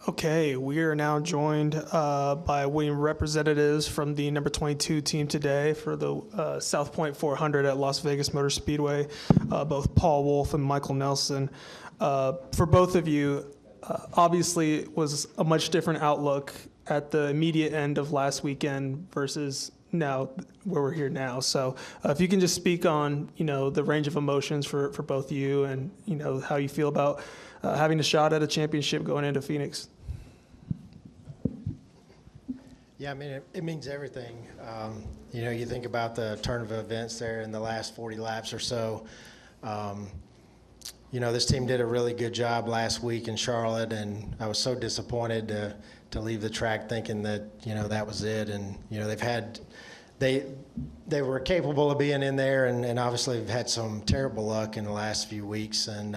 Okay, we are now joined by William representatives from the number 22 team today for the South Point 400 at Las Vegas Motor Speedway, both Paul Wolfe and Michael Nelson. For both of you, obviously it was a much different outlook at the immediate end of last weekend versus now where we're here now. So if you can just speak on, the range of emotions for both you and, how you feel about having a shot at a championship going into Phoenix. Yeah, I mean, it means everything. You think about the turn of events there in the last 40 laps or so. This team did a really good job last week in Charlotte, and I was so disappointed to leave the track thinking that, that was it. And, they were capable of being in there, and obviously have had some terrible luck in the last few weeks. And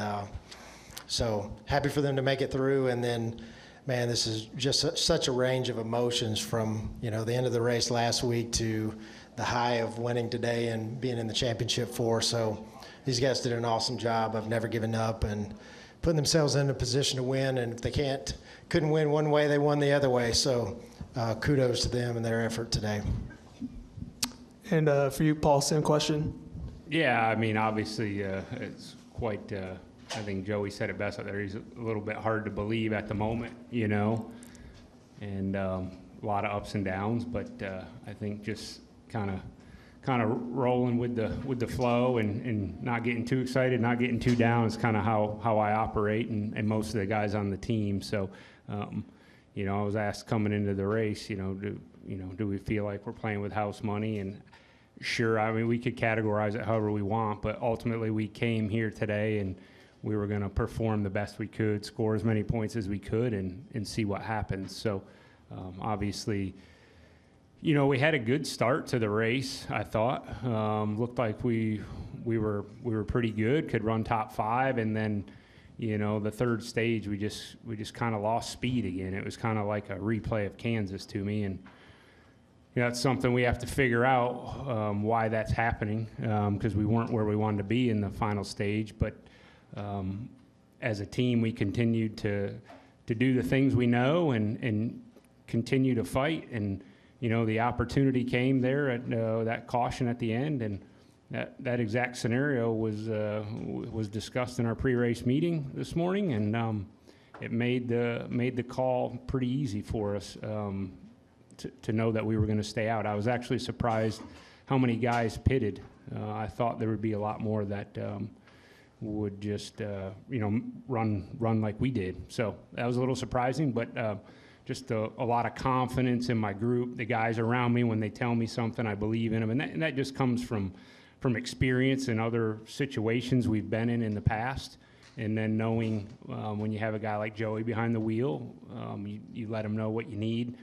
so happy for them to make it through. And then, man, this is just such a range of emotions from, the end of the race last week to the high of winning today and being in the championship four. So these guys did an awesome job of never giving up and putting themselves in a position to win. And if they couldn't win one way, they won the other way. So kudos to them and their effort today. And for you, Paul, same question. Yeah, I mean, obviously it's quite I think Joey said it best out there. He's a little bit hard to believe at the moment, and a lot of ups and downs. But I think just kind of rolling with the flow and not getting too excited, not getting too down is kind of how I operate, and most of the guys on the team. So, I was asked coming into the race, do we feel like we're playing with house money? And sure, I mean, we could categorize it however we want, but ultimately we came here today and we were going to perform the best we could, score as many points as we could, and see what happens. So, obviously, we had a good start to the race. I thought looked like we were pretty good, could run top five, and then, the third stage we just kind of lost speed again. It was kind of like a replay of Kansas to me, and that's something we have to figure out why that's happening, because we weren't where we wanted to be in the final stage, but. As a team, we continued to do the things we know and continue to fight. And, the opportunity came there at that caution at the end. And that exact scenario was discussed in our pre-race meeting this morning. And it made the call pretty easy for us to know that we were going to stay out. I was actually surprised how many guys pitted. I thought there would be a lot more that would just run like we did. So that was a little surprising, but just a lot of confidence in my group. The guys around me, when they tell me something, I believe in them, and that just comes from experience in other situations we've been in the past. And then knowing when you have a guy like Joey behind the wheel, you let him know what you need.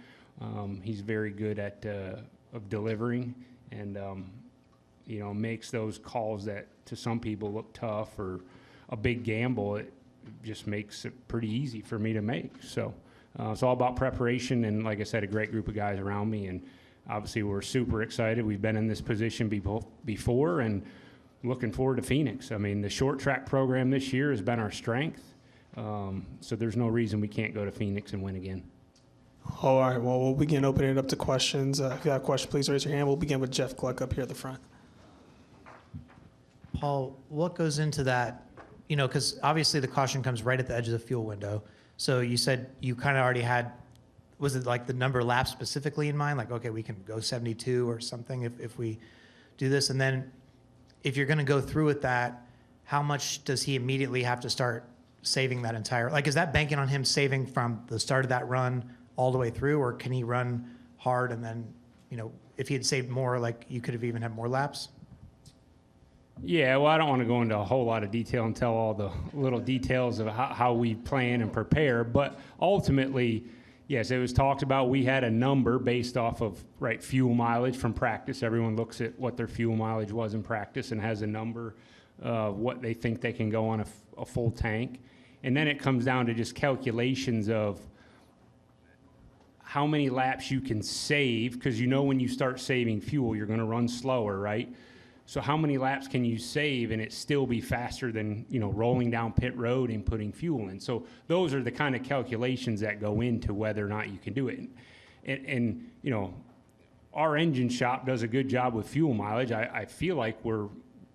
He's very good at of delivering, and makes those calls that to some people look tough or a big gamble. It just makes it pretty easy for me to make. So it's all about preparation, and like I said, a great group of guys around me, and obviously we're super excited. We've been in this position before, and looking forward to Phoenix. I mean, the short track program this year has been our strength, so there's no reason we can't go to Phoenix and win again. All right, well, we'll begin opening it up to questions. If you have a question, please raise your hand. We'll begin with Jeff Gluck up here at the front. Paul, what goes into that? Because obviously the caution comes right at the edge of the fuel window. So you said you kind of already had, was it like the number of laps specifically in mind? Like, okay, we can go 72 or something if we do this. And then if you're going to go through with that, how much does he immediately have to start saving that entire, like, is that banking on him saving from the start of that run all the way through, or can he run hard and then, if he had saved more, like you could have even had more laps? Yeah, well, I don't want to go into a whole lot of detail and tell all the little details of how we plan and prepare, but ultimately, yes, it was talked about. We had a number based off of fuel mileage from practice. Everyone looks at what their fuel mileage was in practice and has a number of what they think they can go on a full tank. And then it comes down to just calculations of how many laps you can save, because when you start saving fuel, you're going to run slower, right? So how many laps can you save and it still be faster than, rolling down pit road and putting fuel in? So those are the kind of calculations that go into whether or not you can do it. And our engine shop does a good job with fuel mileage. I feel like we're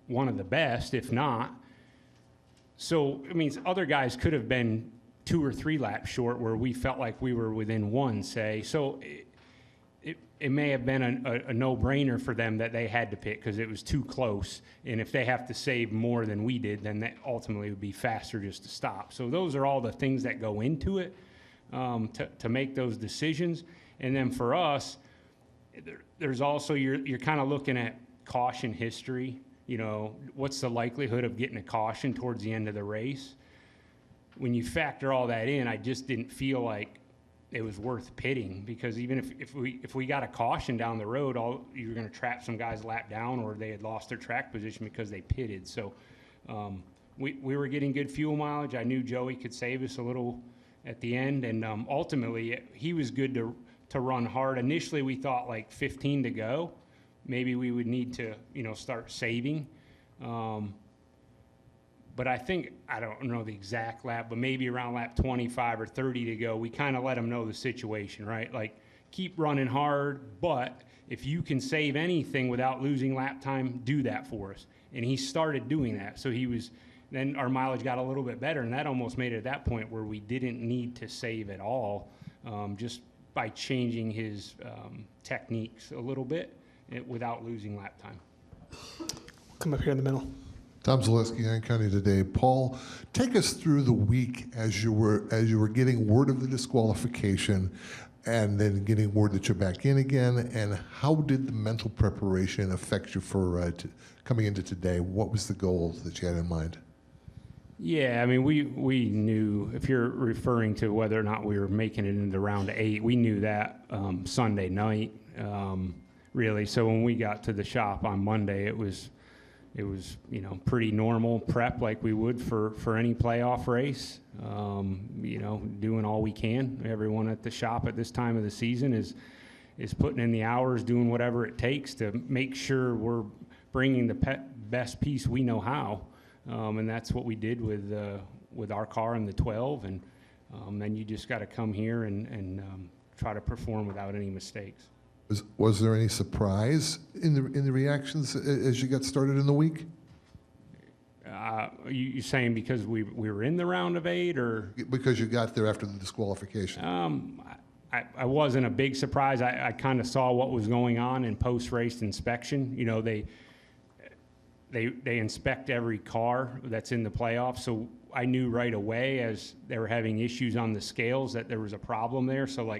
one of the best, if not. So, other guys could have been 2 or 3 laps short where we felt like we were within 1, say. So it may have been a no-brainer for them that they had to pit because it was too close. And if they have to save more than we did, then that ultimately would be faster just to stop. So those are all the things that go into it to make those decisions. And then for us, there's also, you're kind of looking at caution history. What's the likelihood of getting a caution towards the end of the race? When you factor all that in, I just didn't feel like it was worth pitting, because even if we got a caution down the road, you're going to trap some guys lap down, or they had lost their track position because they pitted. So we were getting good fuel mileage. I knew Joey could save us a little at the end, and ultimately he was good to run hard. Initially, we thought like 15 to go. Maybe we would need to, start saving. But I think, I don't know the exact lap, but maybe around lap 25 or 30 to go, we kind of let them know the situation, right? Like, keep running hard, but if you can save anything without losing lap time, do that for us. And he started doing that. So then our mileage got a little bit better, and that almost made it at that point where we didn't need to save at all, just by changing his techniques a little bit without losing lap time. Come up here in the middle. Tom Zaleski, Iron County Today. Paul, take us through the week as you were getting word of the disqualification, and then getting word that you're back in again. And how did the mental preparation affect you for coming into today? What was the goal that you had in mind? Yeah, we knew, if you're referring to whether or not we were making it into round 8, we knew that Sunday night, really. So when we got to the shop on Monday, it was pretty normal prep like we would for any playoff race. Doing all we can. Everyone at the shop at this time of the season is putting in the hours, doing whatever it takes to make sure we're bringing the best piece we know how. And that's what we did with our car in the 12. And then you just got to come here and try to perform without any mistakes. Was there any surprise in the reactions as you got started in the week? You saying because we were in the round of 8, or Because you got there after the disqualification. I wasn't a big surprise. I kind of saw what was going on in post-race inspection. They inspect every car that's in the playoffs, so I knew right away as they were having issues on the scales that there was a problem there. So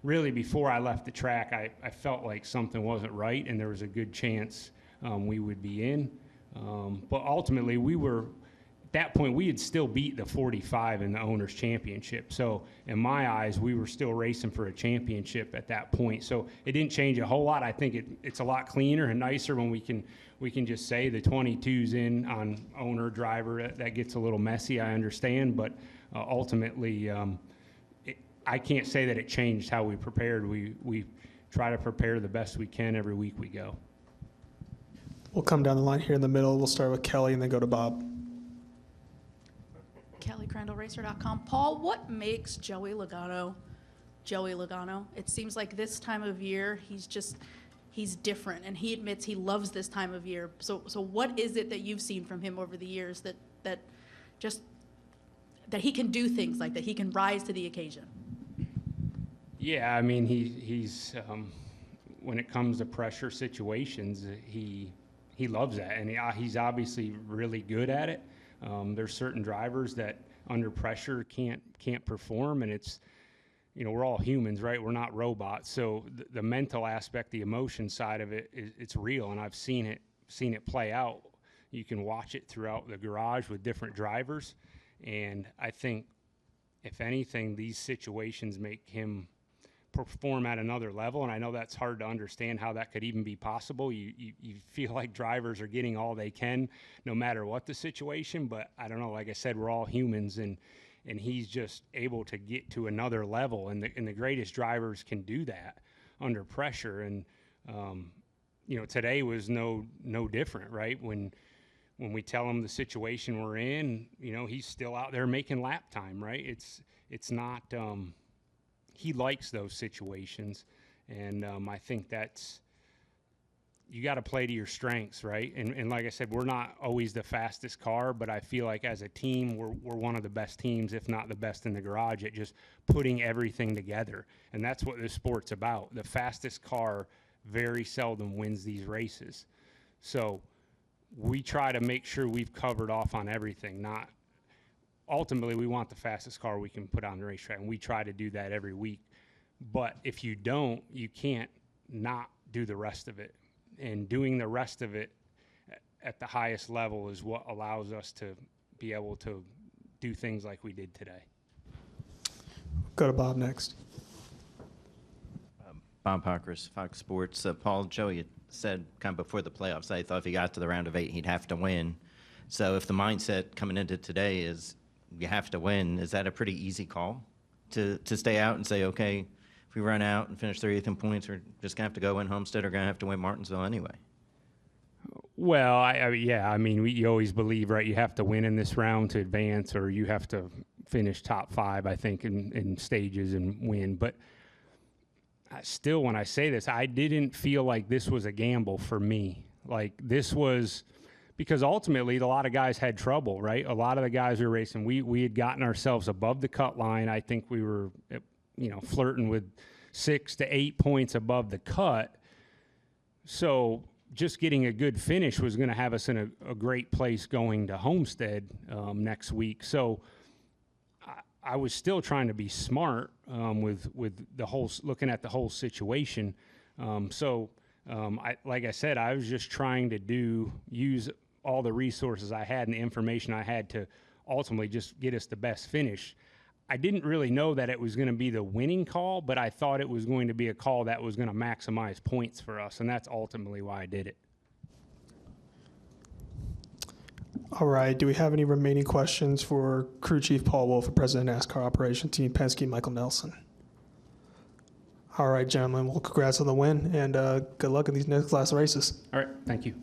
really before I left the track, I felt like something wasn't right, and there was a good chance we would be in. But ultimately, at that point, we had still beat the 45 in the Owners' Championship. So in my eyes, we were still racing for a championship at that point. So it didn't change a whole lot. I think it's a lot cleaner and nicer when we can just say the 22's in on owner, driver. That gets a little messy, I understand. But ultimately, I can't say that it changed how we prepared. We try to prepare the best we can every week we go. We'll come down the line here in the middle. We'll start with Kelly and then go to Bob. KellyCrandallRacer.com. Paul, what makes Joey Logano Joey Logano? It seems like this time of year, he's different, and he admits he loves this time of year. So what is it that you've seen from him over the years that he can do things like that, he can rise to the occasion? Yeah, he's when it comes to pressure situations, he loves that, and he's obviously really good at it. There's certain drivers that under pressure can't perform, and it's, we're all humans, right? We're not robots. So the mental aspect, the emotion side of it, it's real, and I've seen it play out. You can watch it throughout the garage with different drivers, and I think, if anything, these situations make him perform at another level, and I know that's hard to understand how that could even be possible. You feel like drivers are getting all they can no matter what the situation, but I don't know, like I said, we're all humans, and he's just able to get to another level, and the greatest drivers can do that under pressure. And today was no different, right? When we tell him the situation we're in, he's still out there making lap time, right? It's not, he likes those situations. And I think you got to play to your strengths, right? And like I said, we're not always the fastest car, but I feel like as a team, we're one of the best teams, if not the best in the garage, at just putting everything together. And that's what this sport's about. The fastest car very seldom wins these races. So we try to make sure we've covered off on everything. Ultimately, we want the fastest car we can put on the racetrack, and we try to do that every week. But if you don't, you can't not do the rest of it. And doing the rest of it at the highest level is what allows us to be able to do things like we did today. Go to Bob next. Bob Parkhurst, Fox Sports. Paul, Joey had said kind of before the playoffs, I thought if he got to the round of 8, he'd have to win. So if the mindset coming into today is you have to win, is that a pretty easy call to stay out and say, okay, if we run out and finish 30th in points, we're just going to have to go win Homestead or going to have to win Martinsville anyway? Well, you always believe, right, you have to win in this round to advance, or you have to finish top 5, I think, in stages and win. But still, when I say this, I didn't feel like this was a gamble for me. Like, this was because ultimately a lot of guys had trouble, right? A lot of the guys were racing. We had gotten ourselves above the cut line. I think we were, flirting with 6 to 8 points above the cut. So just getting a good finish was going to have us in a great place going to Homestead next week. So I was still trying to be smart with the whole, looking at the whole situation. Like I said, I was just trying to use all the resources I had and the information I had to ultimately just get us the best finish. I didn't really know that it was going to be the winning call, but I thought it was going to be a call that was going to maximize points for us, and that's ultimately why I did it. All right. Do we have any remaining questions for Crew Chief Paul Wolfe, President of NASCAR Operation Team Penske, Michael Nelson? All right, gentlemen. Well, congrats on the win, and good luck in these next class races. All right. Thank you.